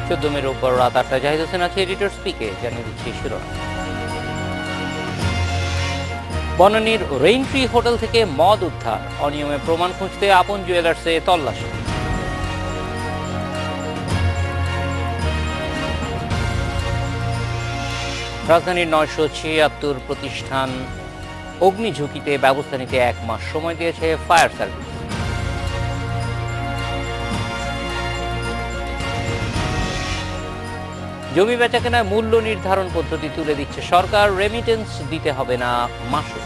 14 মে রোববার রাত 8টায় জাহিদ হোসেন আছে এডিটর স্পিকে। জানিয়ে দিচ্ছি শিরোনাম। বনানীর রেইনট্রি হোটেল থেকে মদ উদ্ধার, অনিয়মে প্রমাণ খুঁজতে আপন জুয়েলার্সে তল্লাশি। রাজধানীর 976 প্রতিষ্ঠান অগ্নিঝুঁকিতে ব্যবস্থা নিতে 1 মাস সময় দিয়েছে ফায়ার সার্ভিস। জমি বেচাকেনায় মূল্য নির্ধারণ পদ্ধতি তুলে দিচ্ছে সরকার, রেমিটেন্স দিতে হবে না মাসুল।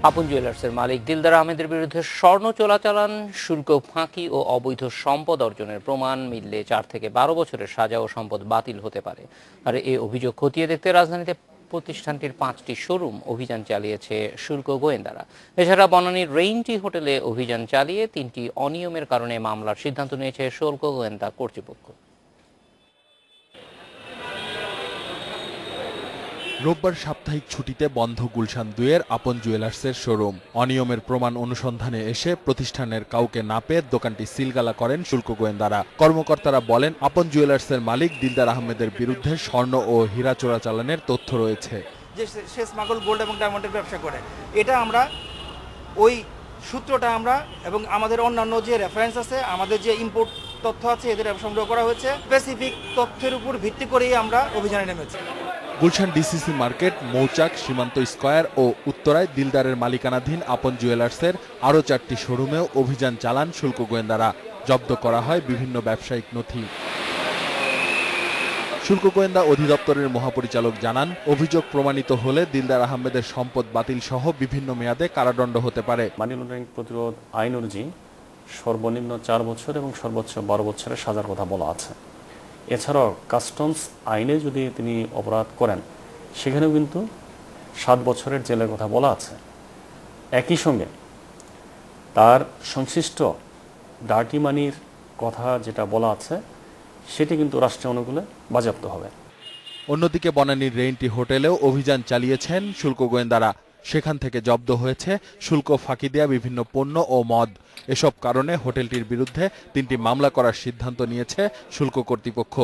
আপন জুয়েলার্সের মালিক দিলদার আহমেদের বিরুদ্ধে স্বর্ণ চোরাচালান, শুল্ক ফাঁকি ও অবৈধ সম্পদ অর্জনের প্রমাণ মিললে 4 থেকে 12 বছরের সাজা ও সম্পদ বাতিল হতে পারে। আর এই অভিযোগ খতিয়ে দেখতে রাজধানীতে প্রতিষ্ঠানটির 5টি শোরুম অভিযান চালিয়েছে শুল্ক গোয়েন্দারা। এছাড়া বনানীর রেইনট্রি হোটেলে অভিযান চালিয়ে 3টি অনিয়মের কারণে মামলার সিদ্ধান্ত নিয়েছে শুল্ক গোয়েন্দা কর্তৃপক্ষ। রোববার সাপ্তাহিক ছুটিতে বন্ধ গুলশান 2-এর আপন জুয়েলার্সের শোরুম। অনিয়মের প্রমাণ অনুসন্ধানে এসে প্রতিষ্ঠানের কাউকে না পেয়ে দোকানটি সিলগালা করেন শুল্ক গোয়েন্দারা। কর্মকর্তারা বলেন, আপন জুয়েলার্সের মালিক দিলদার আহমেদের বিরুদ্ধে স্বর্ণ ও হীরা চোরাচালানের তথ্য রয়েছে। যে সে স্মাগল গোল্ড এবং ডায়মন্ডের ব্যবসা করে, এটা আমরা ওই সূত্রটা আমরা এবং আমাদের অন্যান্য যে রেফারেন্স আছে, আমাদের যে ইম্পোর্ট তথ্য আছে, এদের সংগ্রহ করা হয়েছে। স্পেসিফিক তথ্যের উপর ভিত্তি করেই আমরা অভিযানে নেমেছি। গুলশান ডিসিসি মার্কেট, মৌচাক, সীমান্ত স্কয়ার ও উত্তরায় দিলদারের মালিকানাধীন আপন জুয়েলার্সের আরও 4টি শোরুমেও অভিযান চালান শুল্ক গোয়েন্দারা। জব্দ করা হয় বিভিন্ন ব্যবসায়িক নথি। শুল্ক গোয়েন্দা অধিদপ্তরের মহাপরিচালক জানান, অভিযোগ প্রমাণিত হলে দিলদার আহমেদের সম্পদ বাতিল সহ বিভিন্ন মেয়াদে কারাদণ্ড হতে পারে। মানি লন্ডারিং প্রতিরোধ আইন অনুযায়ী সর্বনিম্ন 4 বছর এবং সর্বোচ্চ 12 বছরের সাজার কথা বলা আছে। এছাড়াও কাস্টমস আইনে যদি তিনি অপরাধ করেন, সেখানেও কিন্তু 7 বছরের জেলের কথা বলা আছে। একই সঙ্গে তার সংশ্লিষ্ট ডার্টি মানির কথা যেটা বলা আছে, সেটি কিন্তু রাষ্ট্রীয় অনুকূলে বাজেয়াপ্ত হবে। অন্যদিকে বনানীর রেইনট্রি হোটেলেও অভিযান চালিয়েছেন শুল্ক গোয়েন্দারা। সেখান থেকে জব্দ হয়েছে শুল্ক ফাঁকি দেয়া বিভিন্ন পণ্য ও মদ। এসব কারণে হোটেলটির বিরুদ্ধে 3টি মামলা করার সিদ্ধান্ত নিয়েছে শুল্ক কর্তৃপক্ষ।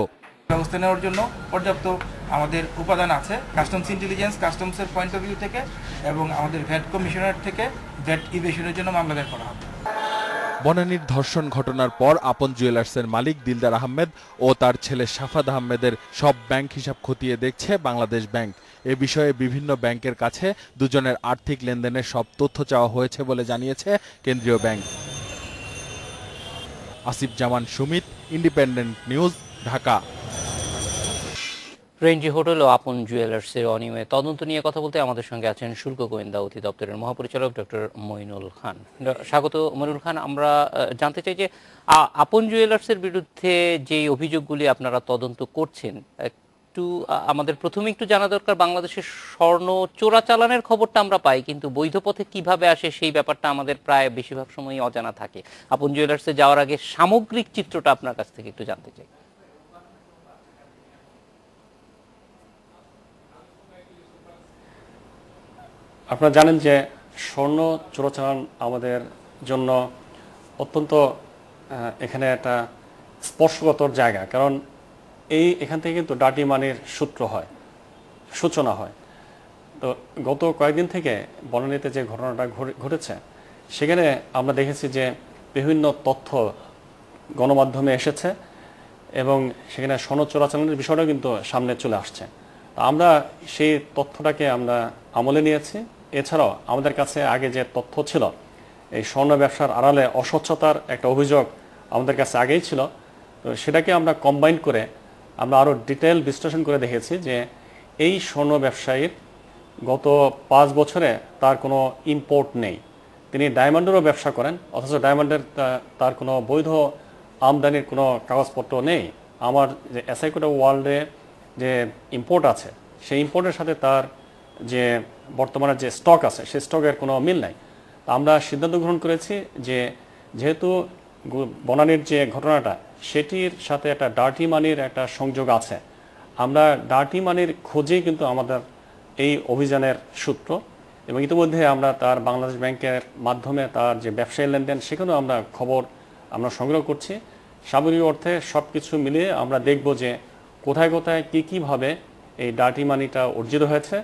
ব্যবস্থা নেওয়ার জন্য পর্যাপ্ত আমাদের উপাদান আছে, কাস্টমস ইন্টেলিজেন্স, কাস্টমসের পয়েন্ট অফ ভিউ থেকে এবং আমাদের ভ্যাট কমিশনার থেকে ভ্যাট ইভেশনের জন্য মামলা দায়ের করা হবে। বনানীর ধর্ষণ ঘটনার পর আপন জুয়েলার্সের মালিক দিলদার আহমেদ ও তার ছেলে সাফাদ আহমেদের সব ব্যাংক হিসাব খতিয়ে দেখছে বাংলাদেশ ব্যাংক। এ বিষয়ে বিভিন্ন ব্যাংকের কাছে দুজনের আর্থিক লেনদেনের সব তথ্য চাওয়া হয়েছে বলে জানিয়েছে কেন্দ্রীয় bank. Asif Zaman Sumit, Independent News, Dhaka. Raintree hotel ও আপন জুয়েলার্সের অনিয়মে তদন্ত নিয়ে কথা বলতে আমাদের সঙ্গে আছেন শুল্ক গোয়েন্দা অধিদপ্তরের মহাপরিচালক ডক্টর মইনুল খান। স্বাগত মইনুল খান। আমরা জানতে চাই যে আপন জুয়েলার্সের বিরুদ্ধে যে অভিযোগগুলি আপনারা তদন্ত করছেন, একটু আমাদের প্রথমে একটু জানা দরকার, বাংলাদেশের স্বর্ণ চোরাচালানের খবরটা আমরা পাই, কিন্তু বৈধ পথে কিভাবে আসে সেই ব্যাপারটা আমাদের প্রায় বেশিরভাগ সময়ই অজানা থাকে। আপন জুয়েলার্সে যাওয়ার আগে সামগ্রিক চিত্রটা আপনার কাছ থেকে একটু জানতে চাই। আপনারা জানেন যে স্বর্ণ চোরাচালান আমাদের জন্য অত্যন্ত এখানে একটা স্পর্শকাতর জায়গা, কারণ এখান থেকে কিন্তু ডার্টি মানির সূচনা হয়। তো গত কয়েকদিন থেকে বনানীতে যে ঘটনাটা ঘটেছে, সেখানে আমরা দেখেছি যে বিভিন্ন তথ্য গণমাধ্যমে এসেছে এবং সেখানে স্বর্ণ চোরাচালানের বিষয়টাও কিন্তু সামনে চলে আসছে। আমরা সেই তথ্যটাকে আমরা আমলে নিয়েছি। এছাড়াও আমাদের কাছে আগে যে তথ্য ছিল, এই স্বর্ণ ব্যবসার আড়ালে অস্বচ্ছতার একটা অভিযোগ আমাদের কাছে আগেই ছিল, তো সেটাকে আমরা কম্বাইন করে আমরা আরও ডিটেল বিশ্লেষণ করে দেখেছি যে এই স্বর্ণ ব্যবসায়ীর গত 5 বছরে তার কোনো ইম্পোর্ট নেই। তিনি ডায়মন্ডেরও ব্যবসা করেন, অথচ ডায়মন্ডের তার কোনো বৈধ আমদানির কোনো কাগজপত্র নেই। আমার যে এসআইকোটা ওয়ার্ল্ডে যে ইম্পোর্ট আছে, সেই ইম্পোর্টের সাথে তার যে বর্তমানে যে স্টক আছে, সেই স্টকের কোনো মিল নাই। আমরা সিদ্ধান্ত গ্রহণ করেছি যে যেহেতু বনানীর যে ঘটনাটা, সেটির সাথে একটা ডার্টি মানির একটা সংযোগ আছে, আমরা ডার্টি মানির খোঁজেই কিন্তু আমাদের এই অভিযানের সূত্র। এবং ইতিমধ্যে আমরা তার বাংলাদেশ ব্যাংকের মাধ্যমে তার যে ব্যবসায়ী লেনদেন সেখানেও আমরা খবর আমরা সংগ্রহ করছি। সামগ্রিক অর্থে সব কিছু মিলিয়ে আমরা দেখব যে কোথায় কোথায় কীভাবে এই ডার্টি মানিটা অর্জিত হয়েছে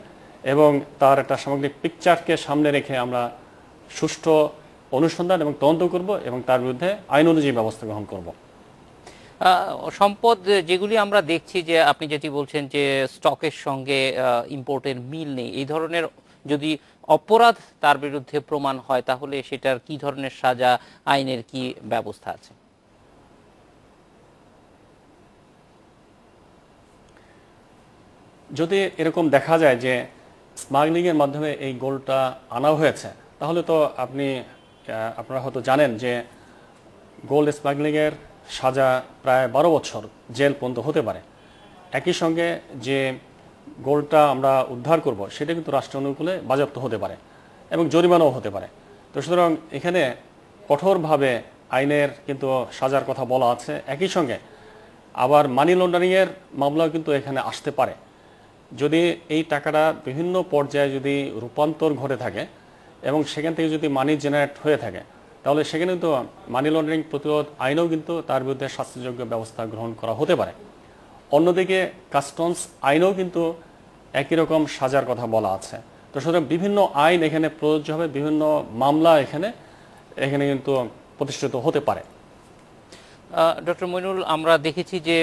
এবং তার একটা সামগ্রিক পিকচারকে সামনে রেখে আমরা সুষ্ঠু অনুসন্ধান এবং তদন্ত করব এবং তার বিরুদ্ধে আইন অনুযায়ী ব্যবস্থা গ্রহণ করব। সম্পদ যেগুলি আমরা দেখছি যে আপনি যেটি বলছেন যে স্টকের সঙ্গে ইম্পোর্টের মিল নেই, এই ধরনের যদি অপরাধ তার বিরুদ্ধে প্রমাণ হয় তাহলে সেটার কি ধরনের সাজা, আইনের কি ব্যবস্থা আছে? যদি এরকম দেখা যায় যে স্মাগলিংয়ের মাধ্যমে এই গোল্ডটা আনা হয়েছে তাহলে তো আপনারা হয়তো জানেন যে গোল্ড স্মাগলিংয়ের সাজা প্রায় 12 বছর জেল পর্যন্ত হতে পারে। একই সঙ্গে যে গোল্ডটা আমরা উদ্ধার করব সেটা কিন্তু রাষ্ট্র অনুকূলে বাজেয়াপ্ত হতে পারে এবং জরিমানাও হতে পারে। তো সুতরাং এখানে কঠোরভাবে আইনের কিন্তু সাজার কথা বলা আছে। একই সঙ্গে আবার মানি লন্ডারিংয়ের মামলাও কিন্তু এখানে আসতে পারে। যদি এই টাকাটা বিভিন্ন পর্যায়ে যদি রূপান্তর ঘটে থাকে এবং সেখান থেকে যদি মানি জেনারেট হয়ে থাকে তাহলে সেখানে কিন্তু মানি লন্ডারিং প্রতিরোধ আইনও কিন্তু তার বিরুদ্ধে শাস্তিযোগ্য ব্যবস্থা গ্রহণ করা হতে পারে। অন্যদিকে কাস্টমস আইনও কিন্তু একই রকম সাজার কথা বলা আছে। তো সুতরাং বিভিন্ন আইন এখানে প্রযোজ্য হবে, বিভিন্ন মামলা এখানে কিন্তু প্রতিষ্ঠিত হতে পারে। ডক্টর মইনুল, আমরা দেখেছি যে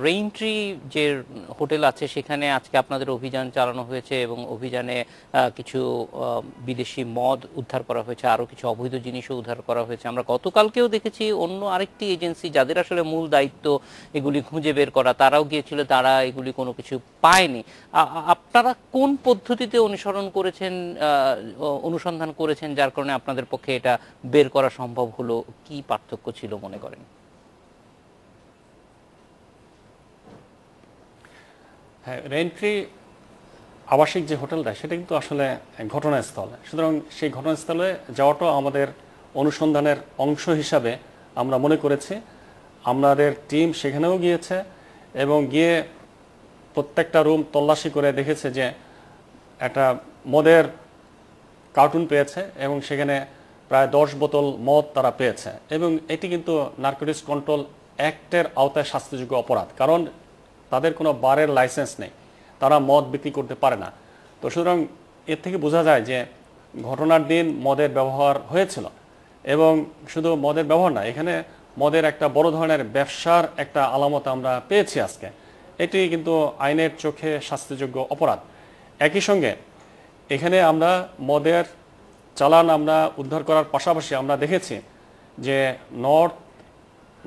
রেইনট্রি যে হোটেল আছে সেখানে আজকে আপনাদের অভিযান চালানো হয়েছে এবং অভিযানে কিছু বিদেশি মদ উদ্ধার করা হয়েছে, আরও কিছু অবৈধ জিনিসও উদ্ধার করা হয়েছে। আমরা গতকালকেও দেখেছি অন্য আরেকটি এজেন্সি যাদের আসলে মূল দায়িত্ব এগুলি খুঁজে বের করা, তারাও গিয়েছিল, তারা এগুলি কোনো কিছু পায়নি। আপনারা কোন পদ্ধতিতে অনুসন্ধান করেছেন যার কারণে আপনাদের পক্ষে এটা বের করা সম্ভব হলো? কি পার্থক্য ছিল মনে করেন? হ্যাঁ, রেইনট্রি আবাসিক যে হোটেলটা সেটা কিন্তু আসলে ঘটনাস্থল। সুতরাং সেই ঘটনাস্থলে যাওয়াটাও আমাদের অনুসন্ধানের অংশ হিসাবে আমরা মনে করেছি। আমাদের টিম সেখানেও গিয়েছে এবং গিয়ে প্রত্যেকটা রুম তল্লাশি করে দেখেছে যে একটা মদের কার্টুন পেয়েছে এবং সেখানে প্রায় 10 বোতল মদ তারা পেয়েছে এবং এটি কিন্তু নার্কোটিক্স কন্ট্রোল অ্যাক্টের আওতায় শাস্তিযোগ্য অপরাধ, কারণ তাদের কোনো বারের লাইসেন্স নেই, তারা মদ বিক্রি করতে পারে না। তো সুতরাং এর থেকে বোঝা যায় যে ঘটনার দিন মদের ব্যবহার হয়েছিল এবং শুধু মদের ব্যবহার না, এখানে মদের একটা বড় ধরনের ব্যবসার একটা আলামত আমরা পেয়েছি আজকে। এটি কিন্তু আইনের চোখে শাস্তিযোগ্য অপরাধ। একই সঙ্গে এখানে আমরা মদের চালান আমরা উদ্ধার করার পাশাপাশি আমরা দেখেছি যে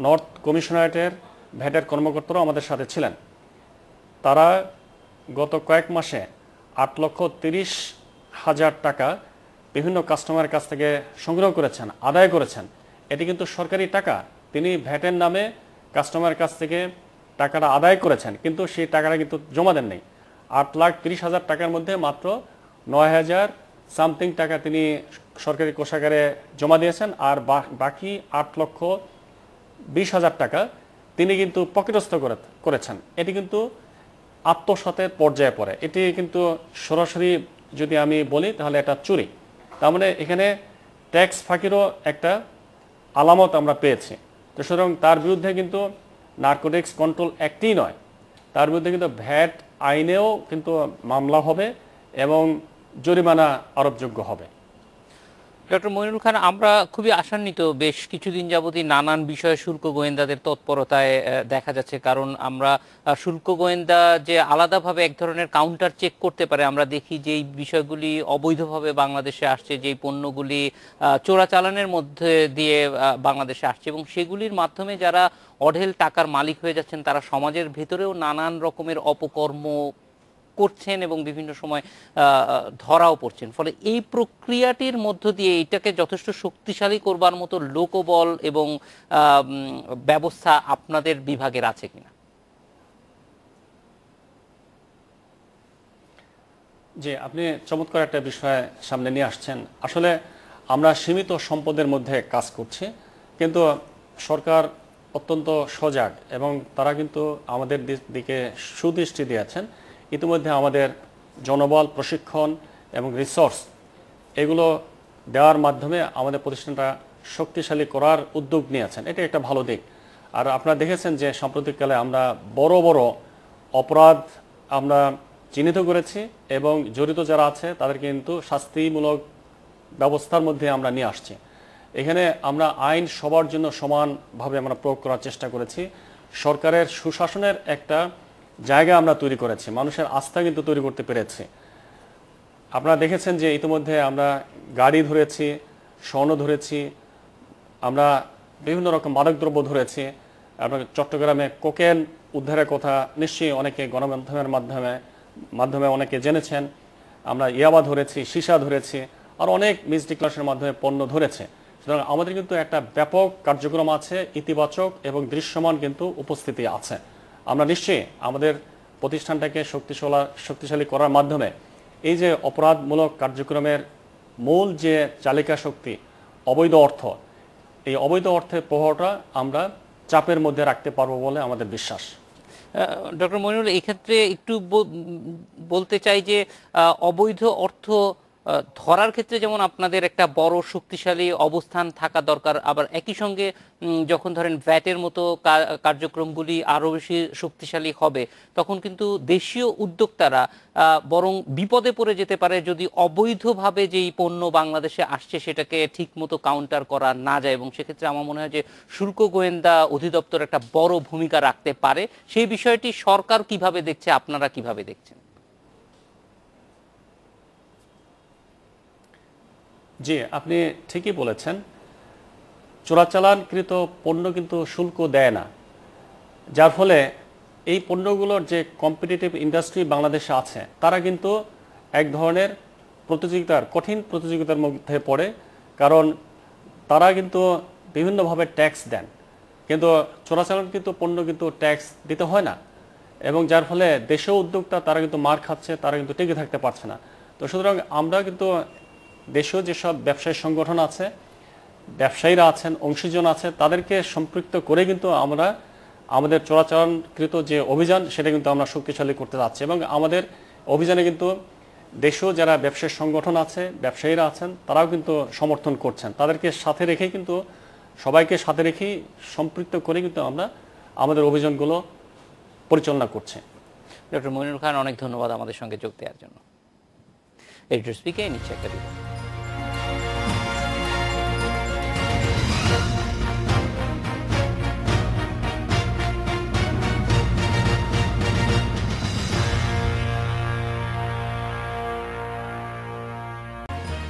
নর্থ কমিশনারেটের ভ্যাটের কর্মকর্তারাও আমাদের সাথে ছিলেন। তারা গত কয়েক মাসে 8,30,000 টাকা বিভিন্ন কাস্টমারের কাছ থেকে সংগ্রহ করেছেন, আদায় করেছেন। এটি কিন্তু সরকারি টাকা। তিনি ভ্যাটের নামে কাস্টমারের কাছ থেকে টাকাটা আদায় করেছেন, কিন্তু সেই টাকাটা কিন্তু জমা দেন নাই। 8,30,000 টাকার মধ্যে মাত্র 9,000 সামথিং টাকা তিনি সরকারি কোষাগারে জমা দিয়েছেন, আর বাকি 8,20,000 টাকা তিনি কিন্তু পকেটস্থ করেছেন। এটি কিন্তু আত্মসাতের পর্যায়ে পড়ে। এটি কিন্তু সরাসরি যদি আমি বলি তাহলে এটা চুরি। তার মানে এখানে ট্যাক্স ফাঁকিরও একটা আলামত আমরা পেয়েছি। তো সুতরাং তার বিরুদ্ধে কিন্তু নার্কোটিক্স কন্ট্রোল অ্যাক্টই নয়, তার বিরুদ্ধে কিন্তু ভ্যাট আইনেও কিন্তু মামলা হবে এবং জরিমানা আরোপযোগ্য হবে। ডক্টর মইনুল খান, আমরা খুবই আশান্বিত বেশ কিছুদিন যাবতই নানান বিষয়ে শুল্ক গোয়েন্দাদের তৎপরতায় দেখা যাচ্ছে, কারণ আমরা শুল্ক গোয়েন্দা যে আলাদাভাবে এক ধরনের কাউন্টার চেক করতে পারে, আমরা দেখি যে এই বিষয়গুলি অবৈধভাবে বাংলাদেশে আসছে, যেই পণ্যগুলি চোরাচালানের মধ্যে দিয়ে বাংলাদেশে আসছে এবং সেগুলির মাধ্যমে যারা অঢেল টাকার মালিক হয়ে যাচ্ছেন তারা সমাজের ভেতরেও নানান রকমের অপকর্ম করছেন এবং বিভিন্ন সময় ধরাও পড়ছেন। ফলে এই প্রক্রিয়াটির মধ্য দিয়ে এটাকে যথেষ্ট শক্তিশালী করবার মতো লোকবল এবং ব্যবস্থা আপনাদের বিভাগের আছে কিনা? জি, আপনি চমৎকার একটা বিষয় সামনে নিয়ে আসছেন। আসলে আমরা সীমিত সম্পদের মধ্যে কাজ করছি, কিন্তু সরকার অত্যন্ত সজাগ এবং তারা কিন্তু আমাদের দিকে সুদৃষ্টি দিয়েছেন। ইতিমধ্যে আমাদের জনবল, প্রশিক্ষণ এবং রিসোর্স এগুলো দেওয়ার মাধ্যমে আমাদের প্রতিষ্ঠানটা শক্তিশালী করার উদ্যোগ নিয়েছেন, এটা একটা ভালো দিক। আর আপনারা দেখেছেন যে সাম্প্রতিককালে আমরা বড় বড় অপরাধ আমরা চিহ্নিত করেছি এবং জড়িত যারা আছে তাদের কিন্তু শাস্তিমূলক ব্যবস্থার মধ্যে আমরা নিয়ে আসছি। এখানে আমরা আইন সবার জন্য সমানভাবে আমরা প্রয়োগ করার চেষ্টা করেছি। সরকারের সুশাসনের একটা জায়গা আমরা তৈরি করেছি, মানুষের আস্থা কিন্তু তৈরি করতে পেরেছি। আপনারা দেখেছেন যে ইতিমধ্যে আমরা গাড়ি ধরেছি, স্বর্ণ ধরেছি, আমরা বিভিন্ন রকম মাদকদ্রব্য ধরেছি। আপনার চট্টগ্রামে কোকেন উদ্ধারের কথা নিশ্চয়ই অনেকে গণমাধ্যমের মাধ্যমে অনেকে জেনেছেন। আমরা ইয়াবা ধরেছি, সীসা ধরেছি, আর অনেক মিস ডিক্লারেশনের মাধ্যমে পণ্য ধরেছে। সুতরাং আমাদের কিন্তু একটা ব্যাপক কার্যক্রম আছে, ইতিবাচক এবং দৃশ্যমান কিন্তু উপস্থিতি আছে। আমরা নিশ্চয়ই আমাদের প্রতিষ্ঠানটাকে শক্তিশালী করার মাধ্যমে এই যে অপরাধমূলক কার্যক্রমের মূল যে চালিকা শক্তি অবৈধ অর্থ, এই অবৈধ অর্থের প্রভাবটা আমরা চাপের মধ্যে রাখতে পারবো বলে আমাদের বিশ্বাস। ডক্টর মইনুল, এই ক্ষেত্রে একটু বলতে চাই যে অবৈধ অর্থ ধরার ক্ষেত্রে যেমন আপনাদের একটা বড় শক্তিশালী অবস্থান থাকা দরকার, আবার একই সঙ্গে যখন ধরেন ভ্যাটের মতো কার্যক্রমগুলি আরও বেশি শক্তিশালী হবে, তখন কিন্তু দেশীয় উদ্যোক্তারা বরং বিপদে পড়ে যেতে পারে যদি অবৈধভাবে যেই পণ্য বাংলাদেশে আসছে সেটাকে ঠিকমতো কাউন্টার করা না যায়। এবং সেক্ষেত্রে আমার মনে হয় যে শুল্ক গোয়েন্দা অধিদপ্তর একটা বড় ভূমিকা রাখতে পারে। সেই বিষয়টি সরকার কিভাবে দেখছে, আপনারা কিভাবে দেখছেন? জি, আপনি ঠিকই বলেছেন। চোরাচালানকৃত পণ্য কিন্তু শুল্ক দেয় না, যার ফলে এই পণ্যগুলোর যে কম্পিটিটিভ ইন্ডাস্ট্রি বাংলাদেশে আছে তারা কিন্তু এক ধরনের কঠিন প্রতিযোগিতার মধ্যে পড়ে, কারণ তারা কিন্তু বিভিন্নভাবে ট্যাক্স দেন, কিন্তু চোরাচালানকৃত পণ্য কিন্তু ট্যাক্স দিতে হয় না, এবং যার ফলে দেশীয় উদ্যোক্তা তারা কিন্তু মার খাচ্ছে, তারা কিন্তু টিকে থাকতে পারছে না। তো সুতরাং আমরা কিন্তু দেশীয় যেসব ব্যবসায়ী সংগঠন আছে, ব্যবসায়ীরা আছেন, অংশীজন আছে, তাদেরকে সম্পৃক্ত করে কিন্তু আমরা আমাদের চোরাচালানকৃত যে অভিযান সেটা কিন্তু আমরা শক্তিশালী করতে যাচ্ছি। এবং আমাদের অভিযানে কিন্তু দেশীয় যারা ব্যবসায়ী সংগঠন আছে, ব্যবসায়ীরা আছেন, তারাও কিন্তু সমর্থন করছেন। তাদেরকে সাথে রেখে কিন্তু সবাইকে সাথে রেখেই সম্পৃক্ত করে কিন্তু আমরা আমাদের অভিযানগুলো পরিচালনা করছি। ডক্টর মইনুল খান, অনেক ধন্যবাদ আমাদের সঙ্গে যোগ দেওয়ার জন্য। এডিটর স্পিকে নিচ্ছে একটা বিরতি।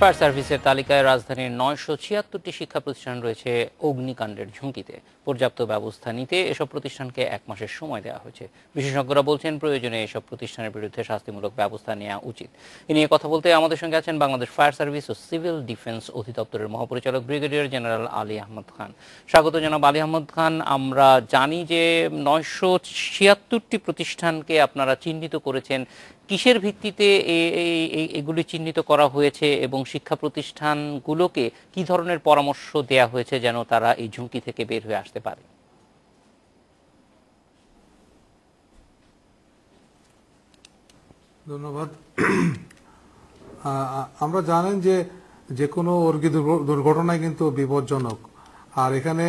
ফায়ার সার্ভিসের তালিকায় রাজধানীর 976টি শিক্ষা প্রতিষ্ঠান রয়েছে অগ্নিকাণ্ডের ঝুঁকিতে। পর্যাপ্ত ব্যবস্থা নিতে এসব প্রতিষ্ঠানকে 1 মাসের সময় দেওয়া হয়েছে। বিশেষজ্ঞরা বলছেন প্রয়োজনে এসব প্রতিষ্ঠানের বিরুদ্ধে শাস্তিমূলক ব্যবস্থা নেওয়া উচিত। এ নিয়ে কথা বলতে আমাদের সঙ্গে আছেন বাংলাদেশ ফায়ার সার্ভিস ও সিভিল ডিফেন্স অধিদপ্তরের মহাপরিচালক ব্রিগেডিয়ার জেনারেল আলী আহমদ খান। স্বাগত জনাব আলী আহমদ খান। আমরা জানি যে 976টি প্রতিষ্ঠানকে আপনারা চিহ্নিত করেছেন, কিসের ভিত্তিতে এগুলি চিহ্নিত করা হয়েছে এবং শিক্ষা প্রতিষ্ঠানগুলোকে কি ধরনের পরামর্শ দেয়া হয়েছে যেন তারা এই ঝুঁকি থেকে বের হয়ে আসতে পারে? ধন্যবাদ। আমরা জানেন যে কোনো দুর্ঘটনায় কিন্তু বিপজ্জনক, আর এখানে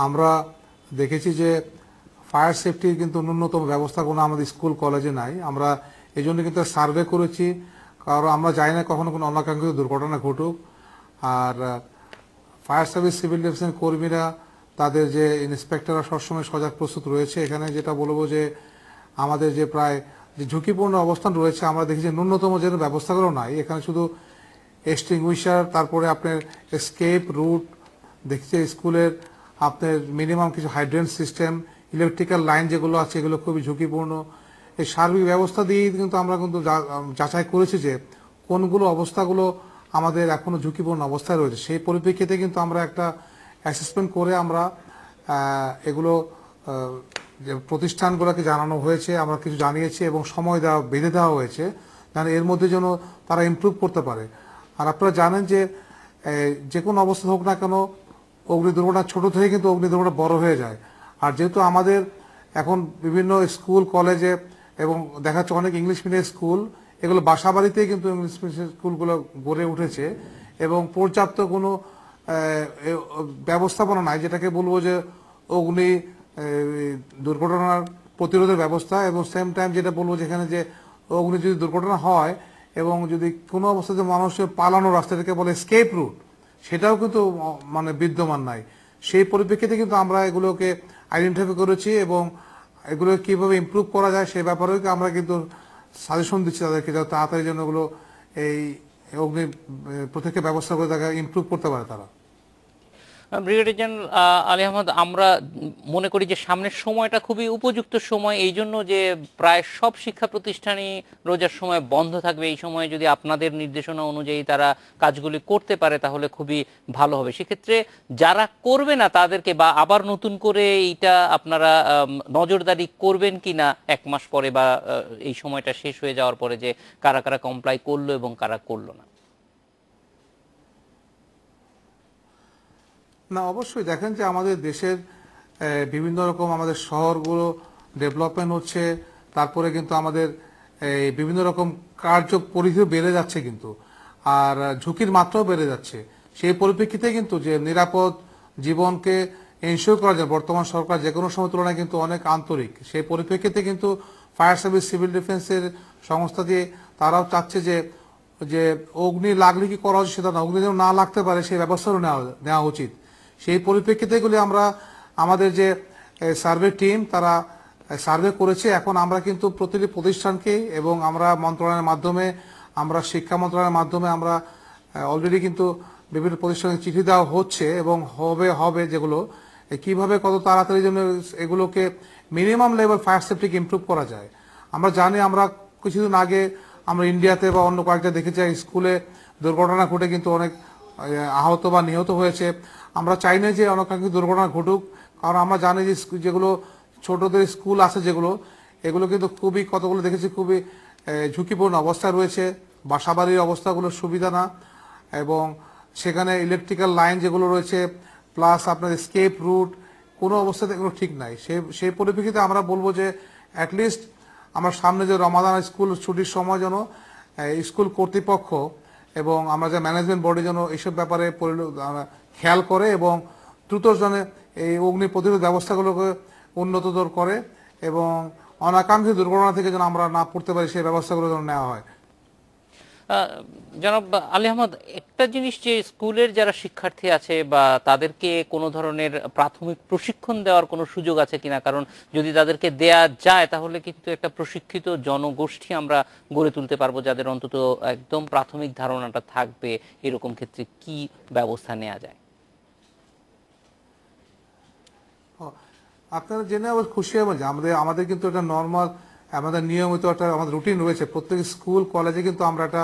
আমরা দেখেছি যে ফায়ার সেফটির কিন্তু ন্যূনতম ব্যবস্থা কোনো আমাদের স্কুল কলেজে নাই। আমরা এই জন্য কিন্তু সার্ভে করেছি, কারণ আমরা চাই না কখনো কোনো অনাকাঙ্ক্ষিত দুর্ঘটনা ঘটুক। আর ফায়ার সার্ভিস সিভিল ডিফেন্স কর্মীরা, তাদের যে ইন্সপেক্টররা সবসময় সজাগ প্রস্তুত রয়েছে। এখানে যেটা বলবো যে আমাদের যে প্রায় যে ঝুঁকিপূর্ণ অবস্থান রয়েছে, আমরা দেখি যে ন্যূনতম যে ব্যবস্থাগুলো নাই। এখানে শুধু এক্সটিংগুইশার, তারপরে আপনার এসকেপ রুট দেখছি স্কুলের, আপনার মিনিমাম কিছু হাইড্রেন্ট সিস্টেম, ইলেকট্রিক্যাল লাইন যেগুলো আছে এগুলো খুবই ঝুঁকিপূর্ণ। এই সার্বিক ব্যবস্থা দিয়ে কিন্তু আমরা কিন্তু যাচাই করেছি যে কোনগুলো অবস্থাগুলো আমাদের এখনো ঝুঁকিপূর্ণ অবস্থায় রয়েছে। সেই পরিপ্রেক্ষিতে কিন্তু আমরা একটা অ্যাসেসমেন্ট করে আমরা এগুলো যে প্রতিষ্ঠানগুলোকে জানানো হয়েছে, আমরা কিছু জানিয়েছি এবং সময় বেঁধে দেওয়া হয়েছে যেন এর মধ্যে যেন তারা ইমপ্রুভ করতে পারে। আর আপনারা জানেন যে কোনো অবস্থা হোক না কেন, অগ্নি দুর্ঘটনা ছোট থেকে কিন্তু অগ্নি দুর্ঘটনা বড় হয়ে যায়। আর যেহেতু আমাদের এখন বিভিন্ন স্কুল কলেজে এবং দেখা যাচ্ছে অনেক ইংলিশ মিডিয়াম স্কুল, এগুলো বাসা বাড়িতেই কিন্তু ইংলিশ মিডিয়াম স্কুলগুলো গড়ে উঠেছে এবং পর্যাপ্ত কোনো ব্যবস্থাপনা নাই, যেটাকে বলবো যে অগ্নি দুর্ঘটনার প্রতিরোধের ব্যবস্থা, এবং সেম টাইম যেটা বলবো যেখানে যে অগ্নি যদি দুর্ঘটনা হয় এবং যদি কোনো অবস্থাতে মানুষের পালানোর রাস্তা, যেটাকে বলে স্কেপ রুট, সেটাও কিন্তু মানে বিদ্যমান নাই। সেই পরিপ্রেক্ষিতে কিন্তু আমরা এগুলোকে আইডেন্টিফাই করেছি এবং এগুলো কিভাবে ইমপ্রুভ করা যায় সে ব্যাপারেও আমরা কিন্তু সাজেশন দিচ্ছি তাদেরকে, যাতে তাড়াতাড়ি জন্য ওগুলো এই অগ্নি প্রত্যেককে ব্যবস্থা করে তাকে ইমপ্রুভ করতে পারে তারা। ব্রিগেডিয়ার জেনারেল আলী আহমদ, আমরা মনে করি যে সামনের সময়টা খুবই উপযুক্ত সময়, এই জন্য যে প্রায় সব শিক্ষা প্রতিষ্ঠানই রোজার সময় বন্ধ থাকবে। এই সময়ে যদি আপনাদের নির্দেশনা অনুযায়ী তারা কাজগুলি করতে পারে তাহলে খুবই ভালো হবে। সেক্ষেত্রে যারা করবে না তাদেরকে, বা আবার নতুন করে এইটা আপনারা নজরদারি করবেন কিনা 1 মাস পরে বা এই সময়টা শেষ হয়ে যাওয়ার পরে, যে কারা কারা কমপ্লাই করলো এবং কারা করলো না? না, অবশ্যই দেখেন যে আমাদের দেশের বিভিন্ন রকম আমাদের শহরগুলো ডেভেলপমেন্ট হচ্ছে, তারপরে কিন্তু আমাদের বিভিন্ন রকম কার্য পরিধি বেড়ে যাচ্ছে কিন্তু, আর ঝুঁকির মাত্রাও বেড়ে যাচ্ছে। সেই পরিপ্রেক্ষিতে কিন্তু যে নিরাপদ জীবনকে এনশিওর করা যায়, বর্তমান সরকার যে কোনো সময় তুলনায় কিন্তু অনেক আন্তরিক। সেই পরিপ্রেক্ষিতে কিন্তু ফায়ার সার্ভিস, সিভিল ডিফেন্সের সংস্থা দিয়ে তারাও চাচ্ছে যে অগ্নি লাগলে কি করা উচিত সেটা না, অগ্নি যেন না লাগতে পারে সেই ব্যবস্থাও নেওয়া উচিত। সেই পরিপ্রেক্ষিতে এগুলি আমরা আমাদের যে সার্ভে টিম তারা সার্ভে করেছে। এখন আমরা কিন্তু প্রতিটি প্রতিষ্ঠানকে এবং আমরা মন্ত্রণালয়ের মাধ্যমে, আমরা শিক্ষা মন্ত্রণালয়ের মাধ্যমে আমরা অলরেডি কিন্তু বিভিন্ন প্রতিষ্ঠানে চিঠি দেওয়া হচ্ছে এবং হবে যেগুলো কিভাবে কত তাড়াতাড়ি জন্য এগুলোকে মিনিমাম লেভেল ফায়ার সেফটিকে ইমপ্রুভ করা যায়। আমরা জানি, আমরা কিছুদিন আগে আমরা ইন্ডিয়াতে বা অন্য কয়েকটা দেখেছি স্কুলে দুর্ঘটনা ঘটে কিন্তু অনেক আহত বা নিহত হয়েছে। আমরা চাই না যে অনাকাঙ্ক্ষিত দুর্ঘটনা ঘটুক, কারণ আমরা জানি যে যেগুলো ছোটদের স্কুল আছে এগুলো কিন্তু খুবই কতগুলো দেখেছি খুবই ঝুঁকিপূর্ণ অবস্থায় রয়েছে, বাসাবাড়ির অবস্থাগুলো সুবিধা না, এবং সেখানে ইলেকট্রিক্যাল লাইন যেগুলো রয়েছে প্লাস আপনার স্কেপ রুট কোনো অবস্থাতে এগুলো ঠিক নাই। সেই পরিপ্রেক্ষিতে আমরা বলবো যে অ্যাটলিস্ট আমরা সামনে যে রমাদান স্কুল ছুটির সময় যেন স্কুল কর্তৃপক্ষ এবং আমরা যে ম্যানেজমেন্ট বডি যেন এইসব ব্যাপারে খেয়াল করে এবং দ্রুত জনে এই অগ্নি প্রতিরোধ ব্যবস্থাগুলোকে উন্নততর করে এবং অনাকাঙ্ক্ষিত দুর্ঘটনা থেকে যেন আমরা না পড়তে পারি সেই ব্যবস্থাগুলো যেন নেওয়া হয়। জনাব আলী আহমদ, একটা জিনিস যে স্কুলের যারা শিক্ষার্থী আছে বা তাদেরকে কোনো ধরনের প্রাথমিক প্রশিক্ষণ দেওয়ার কোনো সুযোগ আছে কিনা, কারণ যদি তাদেরকে দেয়া যায় তাহলে কিন্তু একটা প্রশিক্ষিত জনগোষ্ঠী আমরা গড়ে তুলতে পারবো যাদের অন্তত একদম প্রাথমিক ধারণাটা থাকবে। এরকম ক্ষেত্রে কি ব্যবস্থা নেওয়া যায়? আপনারা জেনে আবার খুশি হবেন যে আমাদের কিন্তু একটা নর্মাল আমাদের নিয়মিত একটা আমাদের রুটিন রয়েছে। প্রত্যেক স্কুল কলেজে কিন্তু আমরা একটা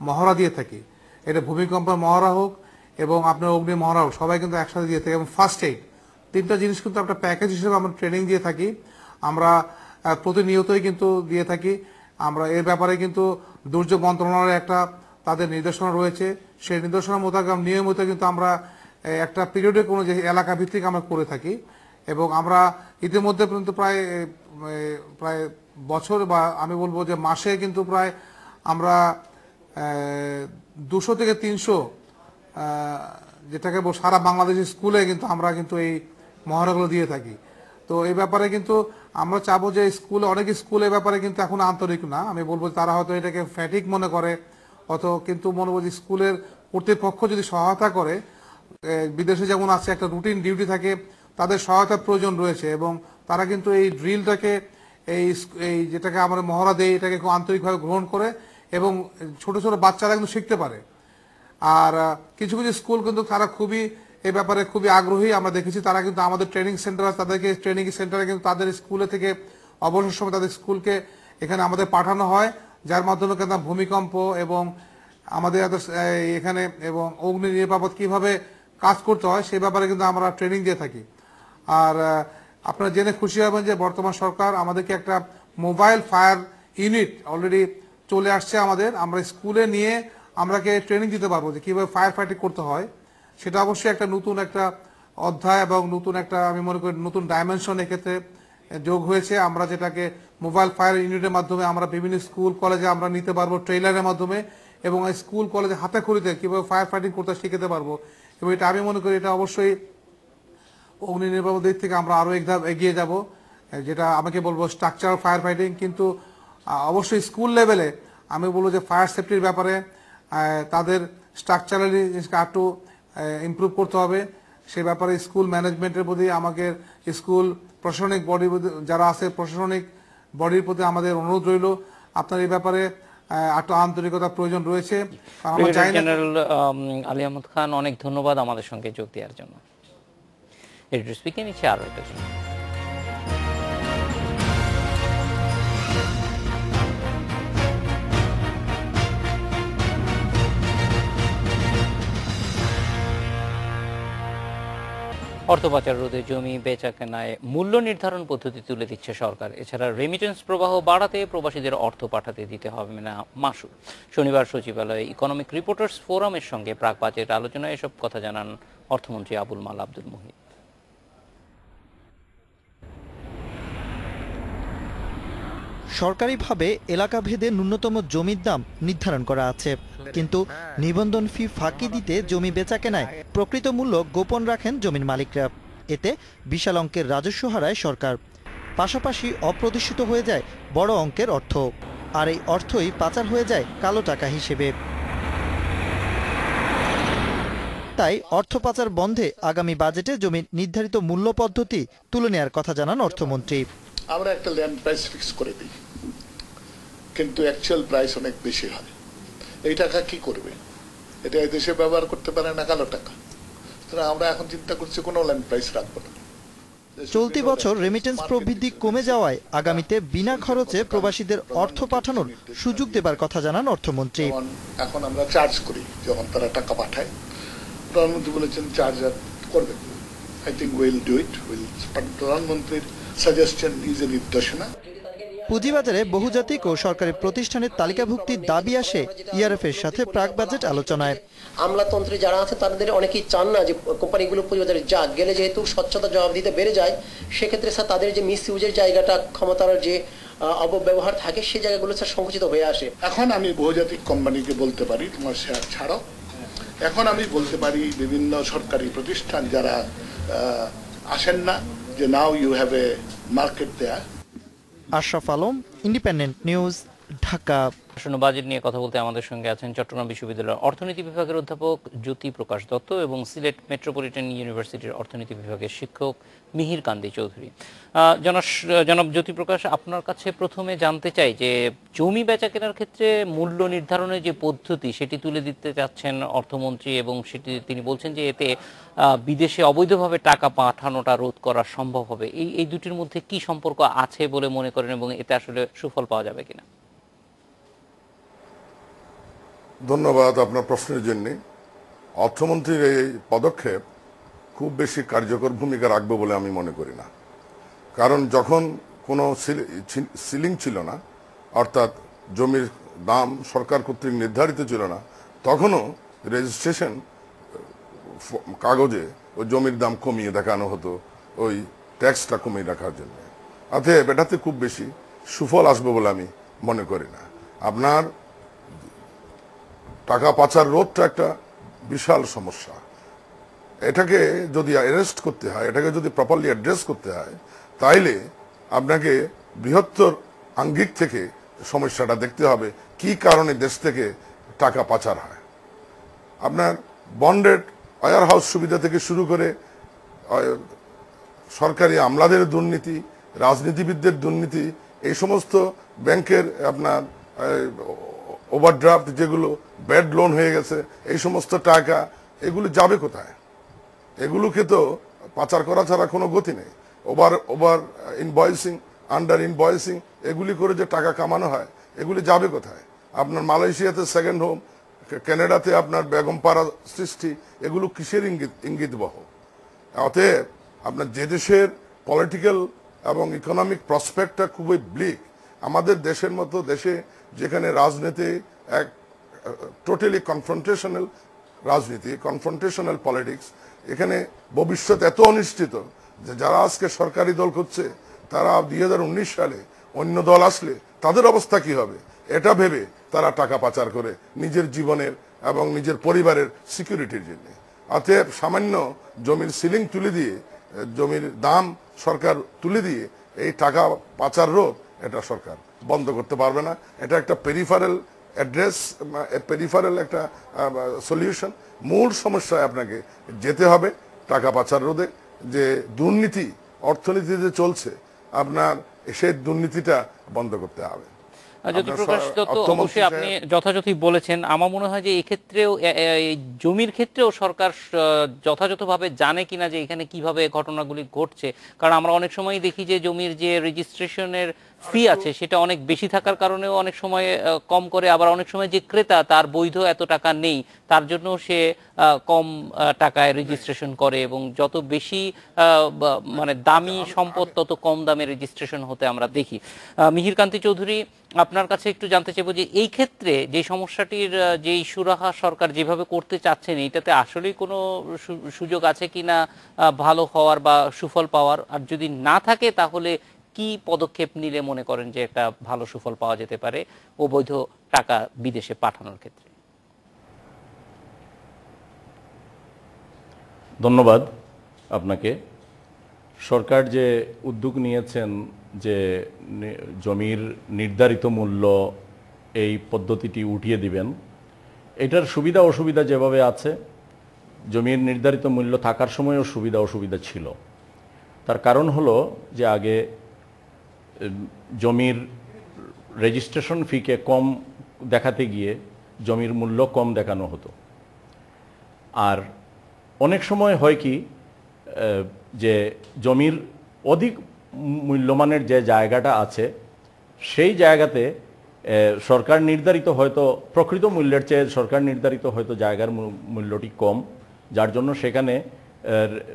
মহড়া দিয়ে থাকি, এটা ভূমিকম্পের মহড়া হোক এবং আপনার অগ্নি মহড়া হোক, সবাই কিন্তু একসাথে দিয়ে থাকি। এবং ফার্স্ট এইড, 3টা জিনিস কিন্তু একটা প্যাকেজ হিসেবে আমরা ট্রেনিং দিয়ে থাকি, আমরা প্রতিনিয়তই কিন্তু দিয়ে থাকি। আমরা এর ব্যাপারে কিন্তু দুর্যোগ মন্ত্রণালয়ের একটা তাদের নির্দেশনা রয়েছে, সেই নির্দেশনা মোতাবেক নিয়মিত কিন্তু আমরা একটা পিরিয়ডে কোনো যে এলাকা ভিত্তিক আমরা করে থাকি। এবং আমরা ইতিমধ্যে পর্যন্ত প্রায় বছর বা আমি বলবো যে মাসে কিন্তু প্রায় আমরা 200 থেকে 300 যেটাকে সারা বাংলাদেশের স্কুলে কিন্তু আমরা কিন্তু এই মহড়াগুলো দিয়ে থাকি। তো এই ব্যাপারে কিন্তু আমরা চাবো যে স্কুলে অনেক স্কুল এই ব্যাপারে কিন্তু এখন আন্তরিক না, আমি বলবো তারা হয়তো এটাকে ফ্যাটিক মনে করে, কিন্তু মনে বলছি স্কুলের কর্তৃপক্ষ যদি সহায়তা করে, বিদেশে যেমন আছে একটা রুটিন ডিউটি থাকে, তাদের সহায়তার প্রয়োজন রয়েছে এবং তারা কিন্তু এই ড্রিলটাকে এই যেটাকে আমরা মহড়া দেই এটাকে খুব আন্তরিকভাবে গ্রহণ করে এবং ছোট ছোট বাচ্চারা কিন্তু শিখতে পারে। আর কিছু কিছু স্কুল কিন্তু তারা খুবই এই ব্যাপারে খুবই আগ্রহী, আমরা দেখেছি তারা কিন্তু আমাদের ট্রেনিং সেন্টার, তাদেরকে ট্রেনিং সেন্টারে কিন্তু তাদের স্কুলে থেকে অবসর সময় তাদের স্কুলকে এখানে আমাদের পাঠানো হয়, যার মাধ্যমে কিন্তু ভূমিকম্প এবং আমাদের এখানে এবং অগ্নি নিরাপদ কিভাবে কাজ করতে হয় সেই ব্যাপারে কিন্তু আমরা ট্রেনিং দিয়ে থাকি। আর আপনারা জেনে খুশি হবেন যে বর্তমান সরকার আমাদেরকে একটা মোবাইল ফায়ার ইউনিট অলরেডি চলে আসছে আমাদের, আমরা স্কুলে নিয়ে আমরাকে ট্রেনিং দিতে পারবো যে কিভাবে ফায়ার ফাইটিং করতে হয়। সেটা অবশ্যই একটা নতুন একটা অধ্যায় এবং নতুন একটা আমি মনে করি নতুন ডাইমেনশন এক্ষেত্রে যোগ হয়েছে, আমরা যেটাকে মোবাইল ফায়ার ইউনিটের মাধ্যমে আমরা বিভিন্ন স্কুল কলেজে আমরা নিতে পারবো ট্রেলারের মাধ্যমে, এবং স্কুল কলেজে হাতে খড়িতে কীভাবে ফায়ার ফাইটিং করতে শিখাতে পারবো। এবং এটা আমি মনে করি এটা অবশ্যই অগ্নি নির্বাপক দিক থেকে আমরা আরও এক ধাপ এগিয়ে যাব, যেটা আমাকে বলবো স্ট্রাকচারাল ফায়ার ফাইটিং। কিন্তু অবশ্যই স্কুল লেভেলে আমি বলবো যে ফায়ার সেফটির ব্যাপারে তাদের স্ট্রাকচারালি একটু ইমপ্রুভ করতে হবে। সে ব্যাপারে স্কুল ম্যানেজমেন্টের প্রতি আমাকে স্কুল প্রশাসনিক বডি যারা আছে প্রশাসনিক বডির প্রতি আমাদের অনুরোধ রইল, আপনার এই ব্যাপারে একটু আন্তরিকতার প্রয়োজন রয়েছে। জেনারেল আলী আহমদ খান, অনেক ধন্যবাদ আমাদের সঙ্গে যোগ দেওয়ার জন্য। এডিটর স্পিকিং নিচ্ছে আরও একটা জন্য। অর্থ পাচার রোধে জমি বেচাকেনায় মূল্য নির্ধারণ পদ্ধতি তুলে দিচ্ছে সরকার। এছাড়া রেমিটেন্স প্রবাহ বাড়াতে প্রবাসীদের অর্থ পাঠাতে দিতে হবে না মাসুল। শনিবার সচিবালয়ে ইকোনমিক রিপোর্টার্স ফোরামের সঙ্গে প্রাক বাজেট আলোচনায় এসব কথা জানান অর্থমন্ত্রী আবুল মাল আব্দুল মুহিত। সরকারিভাবে এলাকাভেদে ন্যূনতম জমির দাম নির্ধারণ করা আছে, কিন্তু নিবন্ধন ফি ফাঁকি দিতে জমি বেচাকেনায় প্রকৃত মূল্য গোপন রাখেন জমির মালিকরা। এতে বিশাল অঙ্কের রাজস্ব হারায় সরকার, পাশাপাশি অপ্রদর্শিত হয়ে যায় বড় অঙ্কের অর্থ, আর এই অর্থই পাচার হয়ে যায় কালো টাকা হিসেবে। তাই অর্থ পাচার বন্ধে আগামী বাজেটে জমির নির্ধারিত মূল্য পদ্ধতি তুলে নেওয়ার কথা জানান অর্থমন্ত্রী। আমরা একটা ল্যান্ড প্রাইস ফিক্স করে দিই, কিন্তু অ্যাকচুয়াল প্রাইস অনেক বেশি হয়। এই টাকা কি করবে? এটা দেশে ব্যবহার করতে পারে না কালো টাকা। আমরা এখন চিন্তা করছি কোনো ল্যান্ড প্রাইস রাখবো না। চলতি বছর রেমিটেন্স প্রবৃদ্ধি কমে যাওয়ায় আগামীতে বিনা খরচে প্রবাসীদের অর্থ পাঠানোর সুযোগ দেবার কথা জানান অর্থমন্ত্রী। এখন আমরা চার্জ করি যখন তারা টাকা পাঠায়, প্রধানমন্ত্রী বলেছেন চার্জ করবেন। I think will do it. প্রধানমন্ত্রীর সাজেশন ইজ এ নির্দেশনা। পুঁজিবাজারে বহুজাতিক ও সরকারি প্রতিষ্ঠানের তালিকাভুক্তির দাবি আসে ইআরএফ এর সাথে প্রাক বাজেট আলোচনায়। আমলাতন্ত্রে যারা আছে তাদের অনেকেই চান না যে কোম্পানিগুলো পুঁজিবাজারে যাক, গেলে যেহেতু স্বচ্ছতা জবাবদিহিতা বেড়ে যায়, সেক্ষেত্রে স্যার তাদের যে মিস ইউজের জায়গাটা, ক্ষমতার যে অপব্যবহার থাকে, সেই জায়গাগুলো স্যার সংকুচিত হয়ে আসে। এখন আমি বহুজাতিক কোম্পানিকে বলতে পারি তোমার শেয়ার ছাড়ো। এখন আমি বলতে পারি বিভিন্ন সরকারি প্রতিষ্ঠান যারা আসেন না, যে now you have a market there. Ashraf Alam, Independent News, Dhaka. আসন্ন বাজেট নিয়ে কথা বলতে আমাদের সঙ্গে আছেন চট্টগ্রাম বিশ্ববিদ্যালয়ের অর্থনীতি বিভাগের অধ্যাপক জ্যোতি প্রকাশ দত্ত এবং সিলেট মেট্রোপলিটন ইউনিভার্সিটির অর্থনীতি বিভাগের শিক্ষক মিহির কান্দি চৌধুরী। জনাব জ্যোতি প্রকাশ, আপনার কাছে প্রথমে জানতে চাই যে জমি বেচা কেনার ক্ষেত্রে মূল্য নির্ধারণের যে পদ্ধতি সেটি তুলে দিতে চাচ্ছেন অর্থমন্ত্রী, এবং সেটি তিনি বলছেন যে এতে বিদেশে অবৈধভাবে টাকা পাঠানোটা রোধ করা সম্ভব হবে। এই দুটির মধ্যে কি সম্পর্ক আছে বলে মনে করেন, এবং এতে আসলে সুফল পাওয়া যাবে কিনা? ধন্যবাদ আপনার প্রশ্নের জন্য। অর্থমন্ত্রীর এই পদক্ষেপ খুব বেশি কার্যকর ভূমিকা রাখবে বলে আমি মনে করি না। কারণ যখন কোনো সিলিং ছিল না, অর্থাৎ জমির দাম সরকার কর্তৃক নির্ধারিত ছিল না, তখনও রেজিস্ট্রেশন কাগজে ওই জমির দাম কমিয়ে দেখানো হতো ওই ট্যাক্সটা কমিয়ে রাখার জন্য। অতএব এটাতে খুব বেশি সুফল আসবে বলে আমি মনে করি না। আপনার টাকা পাচার রোধটা একটা বিশাল সমস্যা। এটাকে যদি অ্যারেস্ট করতে হয়, এটাকে যদি প্রপারলি অ্যাড্রেস করতে হয়, তাইলে আপনাকে বৃহত্তর আঙ্গিক থেকে সমস্যাটা দেখতে হবে কি কারণে দেশ থেকে টাকা পাচার হয়। আপনার বন্ডেড ওয়্যার হাউস সুবিধা থেকে শুরু করে সরকারি আমলাদের দুর্নীতি, রাজনীতিবিদদের দুর্নীতি, এই সমস্ত ব্যাংকের আপনার ওভারড্রাফট যেগুলো ব্যাড লোন হয়ে গেছে, এই সমস্ত টাকা এগুলো যাবে কোথায়? এগুলোকে তো পাচার করা ছাড়া কোনো গতি নেই। ওভার ইনভয়েসিং, আন্ডার ইনভয়েসিং, এগুলি করে যে টাকা কামানো হয়, এগুলি যাবে কোথায়? আপনার মালয়েশিয়াতে সেকেন্ড হোম, কানাডাতে আপনার বেগমপাড়া সৃষ্টি, এগুলো কিসের ইঙ্গিত বহ? অতএব আপনার যে দেশের পলিটিক্যাল এবং ইকোনমিক প্রসপেক্টটা খুবই ব্লিক, আমাদের দেশের মতো দেশে যেখানে রাজনীতি এক টোটালি কনফ্রন্টেশনাল রাজনীতি, কনফ্রন্টেশনাল পলিটিক্স, এখানে ভবিষ্যৎ এত অনিশ্চিত যে যারা আজকে সরকারি দল করছে তারা 2019 সালে অন্য দল আসলে তাদের অবস্থা কি হবে এটা ভেবে তারা টাকা পাচার করে নিজের জীবনের এবং নিজের পরিবারের সিকিউরিটির জন্য। অতএব সামান্য জমির সিলিং তুলে দিয়ে, জমির দাম সরকার তুলে দিয়ে এই টাকা পাচার রোধ এটা সরকার বন্ধ করতে পারবে না। এটা একটা পেরিফারেল অ্যাড্রেস, পেরিফারেল একটা সলিউশন। মূল সমস্যায় আপনাকে যেতে হবে টাকা পাচার রোধে। যে দুর্নীতি অর্থনীতি যে চলছে আপনার, সেই দুর্নীতিটা বন্ধ করতে হবে। জ্যোতিপ্রকাশ দত্ত, অবশ্যই আপনি যথাযথই বলেছেন। আমার মনে হয় যে এই ক্ষেত্রেও, জমির ক্ষেত্রেও সরকার যথাযথভাবে জানে কিনা যে এখানে কিভাবে ঘটনাগুলি ঘটছে। কারণ আমরা অনেক সময় দেখি যে জমির যে রেজিস্ট্রেশনের ফি আছে সেটা অনেক বেশি থাকার কারণেও অনেক সময় কম করে, আবার অনেক সময় যে ক্রেতা তার বৈধ এত টাকা নেই তার জন্য সে কম টাকায় রেজিস্ট্রেশন করে, এবং যত বেশি মানে দামি সম্পদ তত কম দামে রেজিস্ট্রেশন হতে আমরা দেখি। মিহিরকান্তি চৌধুরী, আপনার কাছে একটু জানতে চাইবো যে এই ক্ষেত্রে যে সমস্যাটির যে সুরাহা সরকার যেভাবে করতে চাচ্ছেন, এটাতে আসলেই কোনো সুযোগ আছে কিনা ভালো হওয়ার বা সুফল পাওয়ার? আর যদি না থাকে তাহলে কি পদক্ষেপ নিলে মনে করেন যে একটা ভালো সুফল পাওয়া যেতে পারে অবৈধ টাকা বিদেশে পাঠানোর ক্ষেত্রে? ধন্যবাদ আপনাকে। সরকার যে উদ্যোগ নিয়েছেন যে জমির নির্ধারিত মূল্য এই পদ্ধতিটি উঠিয়ে দিবেন, এটার সুবিধা অসুবিধা যেভাবে আছে, জমির নির্ধারিত মূল্য থাকার সময়ও সুবিধা অসুবিধা ছিল। তার কারণ হলো যে আগে জমির রেজিস্ট্রেশন ফিকে কম দেখাতে গিয়ে জমির মূল্য কম দেখানো হতো। আর অনেক সময় হয় কি যে জমির অধিক মূল্যমানের যে জায়গাটা আছে সেই জায়গাতে সরকার নির্ধারিত হয়তো প্রকৃত মূল্যের চেয়ে সরকার নির্ধারিত হয়তো জায়গার মূল্যটি কম, যার জন্য সেখানে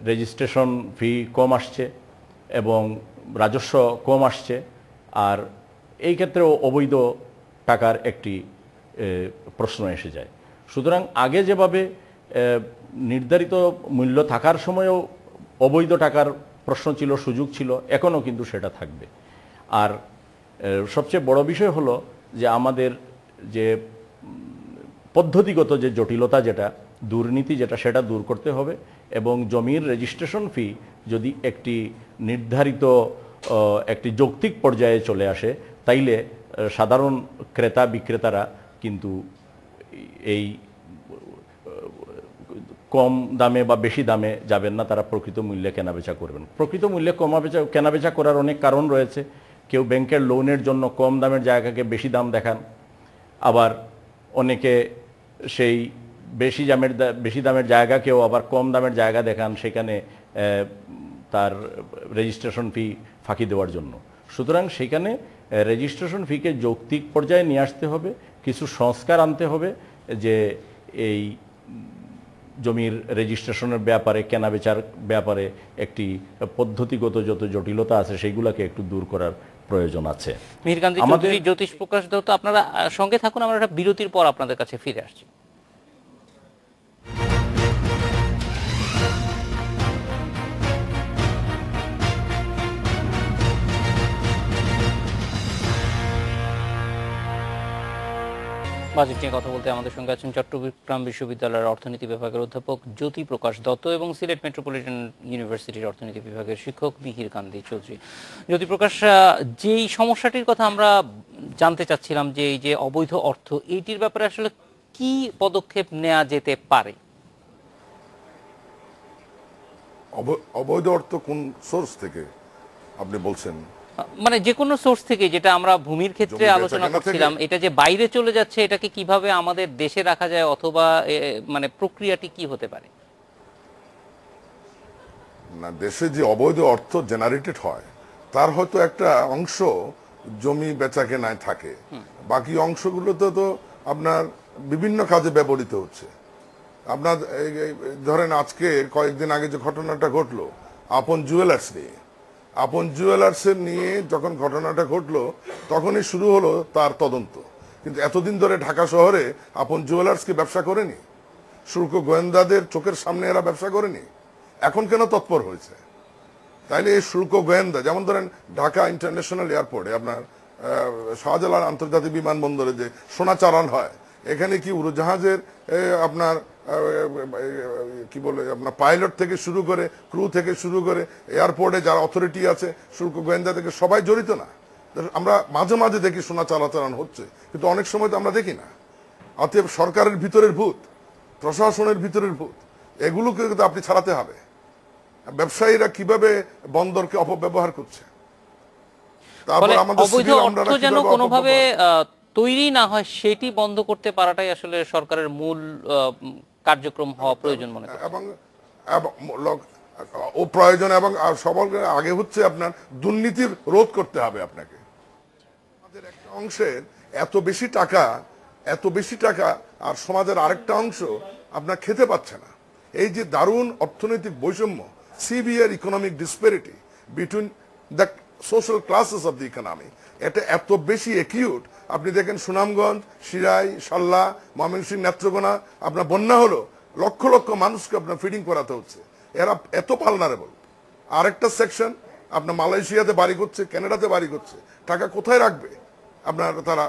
রেজিস্ট্রেশন ফি কম আসছে এবং রাজস্ব কম আসছে। আর এই ক্ষেত্রেও অবৈধ টাকার একটি প্রশ্ন এসে যায়। সুতরাং আগে যেভাবে নির্ধারিত মূল্য থাকার সময়ও অবৈধ টাকার প্রশ্ন ছিল, সুযোগ ছিল, এখনও কিন্তু সেটা থাকবে। আর সবচেয়ে বড় বিষয় হলো যে আমাদের যে পদ্ধতিগত যে জটিলতা, যেটা দুর্নীতি, সেটা দূর করতে হবে। এবং জমির রেজিস্ট্রেশন ফি যদি একটি নির্ধারিত একটি যৌক্তিক পর্যায়ে চলে আসে, তাইলে সাধারণ ক্রেতা বিক্রেতারা কিন্তু এই কম দামে বা বেশি দামে যাবেন না, তারা প্রকৃত মূল্যে কেনাবেচা করবেন। প্রকৃত মূল্যে কেনাবেচা করার অনেক কারণ রয়েছে। কেউ ব্যাংকের লোনের জন্য কম দামের জায়গাকে বেশি দাম দেখান, আবার অনেকে সেই বেশি দামের জায়গাকেও আবার কম দামের জায়গা দেখান, সেখানে তার রেজিস্ট্রেশন ফি ফাঁকি দেওয়ার জন্য। সুতরাং সেখানে রেজিস্ট্রেশন ফিকে যৌক্তিক পর্যায়ে নিয়ে আসতে হবে, কিছু সংস্কার আনতে হবে, যে এই জমির রেজিস্ট্রেশনের ব্যাপারে, কেনাবেচার ব্যাপারে একটি পদ্ধতিগত যত জটিলতা আছে সেগুলোকে একটু দূর করার প্রয়োজন আছে। মিহিরকান্তি চৌধুরী, জ্যোতিপ্রকাশ দত্ত, আপনারা সঙ্গে থাকুন, আমরা একটা বিরতির পর আপনাদের কাছে ফিরে আসছি। বাজেট নিয়ে কথা বলতে আমাদের সঙ্গে আছেন চট্টগ্রাম বিশ্ববিদ্যালয়ের অর্থনীতি বিভাগের অধ্যাপক জ্যোতিপ্রকাশ দত্ত এবং সিলেট মেট্রোপলিটন ইউনিভার্সিটির অর্থনীতি বিভাগের শিক্ষক মিহিরকান্তি চৌধুরী। জ্যোতিপ্রকাশ, যেই সমস্যাটির কথা আমরা জানতে চাচ্ছিলাম, যে এই যে অবৈধ অর্থ, এইটির ব্যাপারে আসলে কি পদক্ষেপ নেওয়া যেতে পারে? অবৈধ অর্থ কোন সোর্স থেকে আপনি বলছেন? মানে যে কোনো সোর্স থেকে, যেটা আমরা ভূমির ক্ষেত্রে আলোচনা করছিলাম, এটা যে বাইরে চলে যাচ্ছে এটাকে কিভাবে আমাদের দেশে রাখা যায়, অথবা মানে প্রক্রিয়াটি কি হতে পারে? না, দেশে যে অবৈধ অর্থ জেনারেটেড হয় তার হয়তো একটা অংশ জমি বেচা কেনায় থাকে, বাকি অংশগুলোতে তো আপনার বিভিন্ন কাজে ব্যবহৃত হচ্ছে। আপনার ধরেন আজকে কয়েকদিন আগে যে ঘটনাটা ঘটলো আপন জুয়েলার্স নিয়ে, আপন জুয়েলার্সের নিয়ে যখন ঘটনাটা ঘটলো তখনই শুরু হলো তার তদন্ত। কিন্তু এতদিন ধরে ঢাকা শহরে আপন জুয়েলার্সকে ব্যবসা করেনি, শুল্ক গোয়েন্দাদের চোখের সামনে এরা ব্যবসা করেনি, এখন কেন তৎপর হয়েছে? তাইলে এই শুল্ক গোয়েন্দা, যেমন ধরেন ঢাকা ইন্টারন্যাশনাল এয়ারপোর্টে আপনার শাহজালাল আন্তর্জাতিক বিমানবন্দরে যে সোনা চালান হয়, এখানে কি উড়োজাহাজের আপনার কি বলে আপনার পাইলট থেকে শুরু করে ক্রু থেকে শুরু করে এয়ারপোর্টে যারা অথরিটি আছে শুল্ক গোয়েন্দা থেকে সবাই জড়িত না? আমরা মাঝে মাঝে দেখি সোনা চালান হচ্ছে, কিন্তু অনেক সময় তো আমরা দেখি না। অতএব সরকারের ভিতরের ভূত, প্রশাসনের ভিতরের ভূত, এগুলোকে কিন্তু আপনি ছাড়াতে হবে। ব্যবসায়ীরা কিভাবে বন্দরকে অপব্যবহার করছে, তারপর আমাদের অবৈধ অর্থ যেন কোনোভাবে তৈরি না হয় সেটি বন্ধ করতে পারাটাই আসলে সরকারের মূল কার্যক্রম হওয়া প্রয়োজন মনে করি। এবং ও প্রয়োজন, এবং সবার আগে হচ্ছে আপনার দুর্নীতির রোধ করতে হবে আপনাকে। আমাদের একটা অংশের এত বেশি টাকা আর সমাজের আরেকটা অংশ আপনার খেতে পাচ্ছে না। এই যে দারুণ অর্থনৈতিক বৈষম্য, severe economic disparity between the social classes of the economy, এটা এত বেশি অ্যাকিউট। আপনি দেখেন সুনামগঞ্জ, সিরাই, সাল্লা, ময়মনসিংহ, নেত্রকোনা, আপনার বন্যা হলো, লক্ষ লক্ষ মানুষকে আপনার ফিডিং করাতে হচ্ছে। এরা এত পালনারেবল। আরেকটা সেকশন আপনার মালয়েশিয়াতে বাড়ি করছে, কানাডাতে বাড়ি করছে, টাকা কোথায় রাখবে আপনার, তারা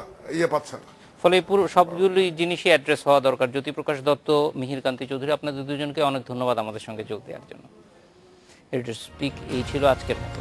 পাচ্ছে না। ফলে পুরো সবগুলি জিনিসই অ্যাড্রেস হওয়া দরকার। জ্যোতিপ্রকাশ দত্ত, মিহির কান্তি চৌধুরী, আপনাদের দুজনকে অনেক ধন্যবাদ আমাদের সঙ্গে যোগ দেওয়ার জন্য। এডিটর স্পিক এই ছিল আজকের মতো।